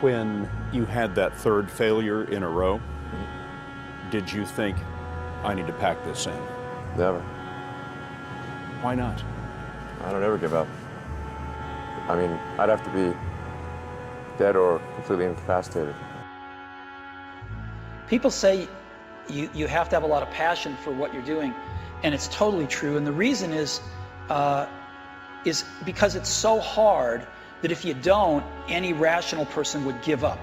When you had that third failure in a row, did you think, I need to pack this in? Never. Why not? I don't ever give up. I mean, I'd have to be dead or completely incapacitated. People say you have to have a lot of passion for what you're doing, and it's totally true. And the reason is because it's so hard that if you don't, any rational person would give up.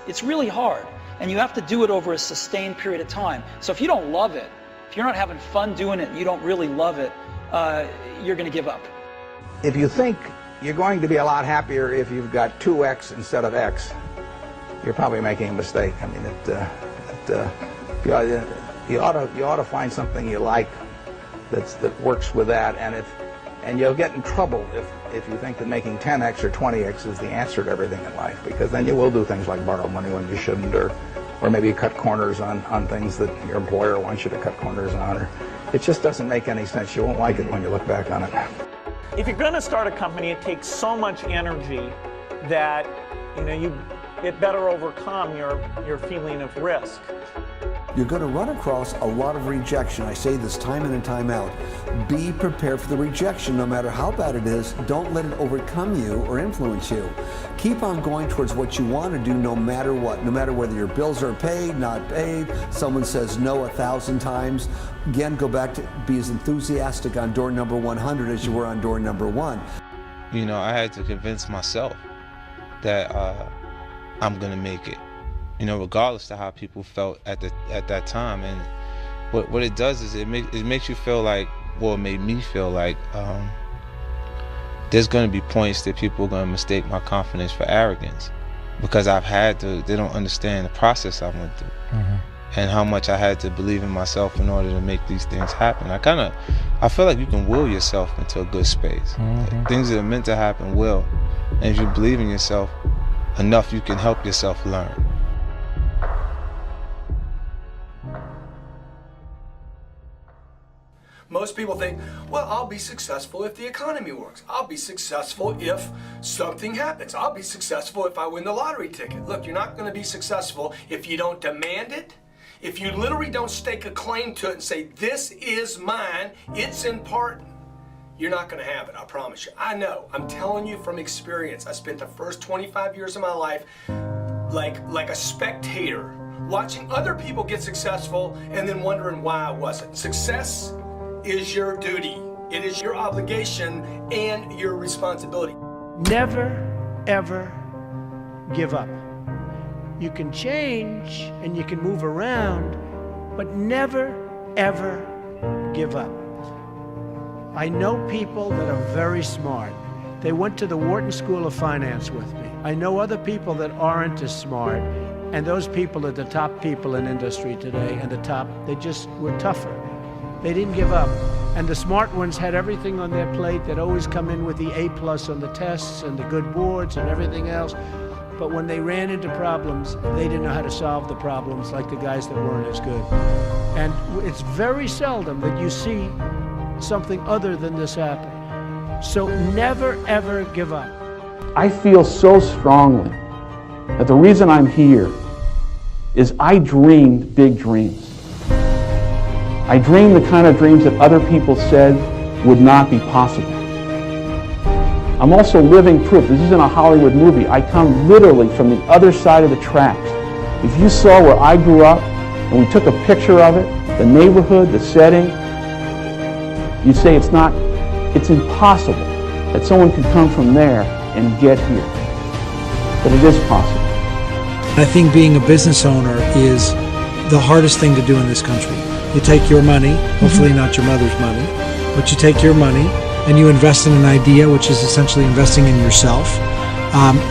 It's really hard, and you have to do it over a sustained period of time. So if you don't love it, if you're not having fun doing it and you don't really love it, you're going to give up. If you think you're going to be a lot happier if you've got 2X instead of X, you're probably making a mistake. I mean, you ought to find something you like that works with that, and you'll get in trouble if you think that making 10X or 20X is the answer to everything in life, because then you will do things like borrow money when you shouldn't, or maybe cut corners on things that your employer wants you to cut corners on. Or it just doesn't make any sense. You won't like it when you look back on it. If you're going to start a company, it takes so much energy that it better overcome your feeling of risk. You're going to run across a lot of rejection. I say this time in and time out. Be prepared for the rejection, no matter how bad it is. Don't let it overcome you or influence you. Keep on going towards what you want to do, no matter what. No matter whether your bills are paid, not paid, someone says no 1,000 times. Again, go back to be as enthusiastic on door number 100 as you were on door number 1. You know, I had to convince myself that I'm going to make it. You know, regardless of how people felt at that time. And what it does is it makes you feel like, well, it made me feel like there's going to be points that people are going to mistake my confidence for arrogance, because they don't understand the process I went through. Mm-hmm. And how much I had to believe in myself in order to make these things happen. I feel like you can will yourself into a good space. Mm-hmm. Things that are meant to happen will. And if you believe in yourself enough, you can help yourself learn. Most people think, well, I'll be successful if the economy works. I'll be successful if something happens. I'll be successful if I win the lottery ticket. Look, you're not going to be successful if you don't demand it. If you literally don't stake a claim to it and say, this is mine, it's important, you're not going to have it, I promise you. I know, I'm telling you from experience. I spent the first 25 years of my life like a spectator, watching other people get successful and then wondering why I wasn't. Success is your duty. It is your obligation and your responsibility. Never, ever give up. You can change and you can move around, but never, ever give up. I know people that are very smart. They went to the Wharton School of Finance with me. I know other people that aren't as smart, and those people are the top people in industry today, and they just were tougher. They didn't give up. And the smart ones had everything on their plate. They'd always come in with the A+ on the tests and the good boards and everything else. But when they ran into problems, they didn't know how to solve the problems like the guys that weren't as good. And it's very seldom that you see something other than this happen. So never, ever give up. I feel so strongly that the reason I'm here is I dreamed big dreams. I dreamed the kind of dreams that other people said would not be possible. I'm also living proof. This isn't a Hollywood movie. I come literally from the other side of the tracks. If you saw where I grew up and we took a picture of it, the neighborhood, the setting, you'd say it's impossible that someone could come from there and get here. But it is possible. I think being a business owner is the hardest thing to do in this country. You take your money, hopefully not your mother's money, but you take your money and you invest in an idea, which is essentially investing in yourself.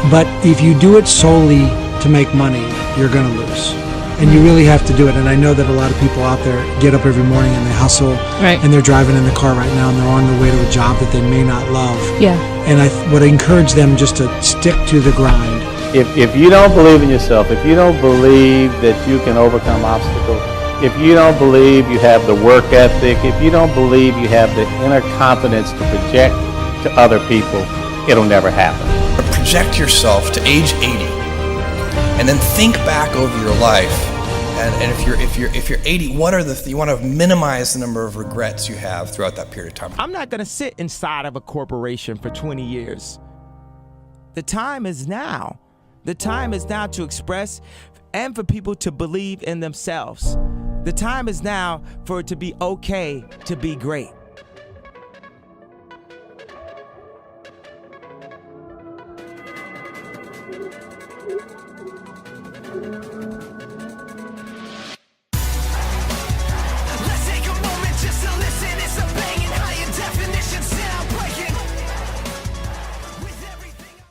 But if you do it solely to make money, you're going to lose. And you really have to do it. And I know that a lot of people out there get up every morning and they hustle, right, and they're driving in the car right now and they're on their way to a job that they may not love. Yeah. And I would encourage them just to stick to the grind. If you don't believe in yourself, if you don't believe that you can overcome obstacles, if you don't believe you have the work ethic, if you don't believe you have the inner confidence to project to other people, it'll never happen. project yourself to age 80, and then think back over your life. And if you're 80, what are you want to minimize the number of regrets you have throughout that period of time. I'm not going to sit inside of a corporation for 20 years. The time is now. The time is now to express and for people to believe in themselves. The time is now for it to be okay to be great.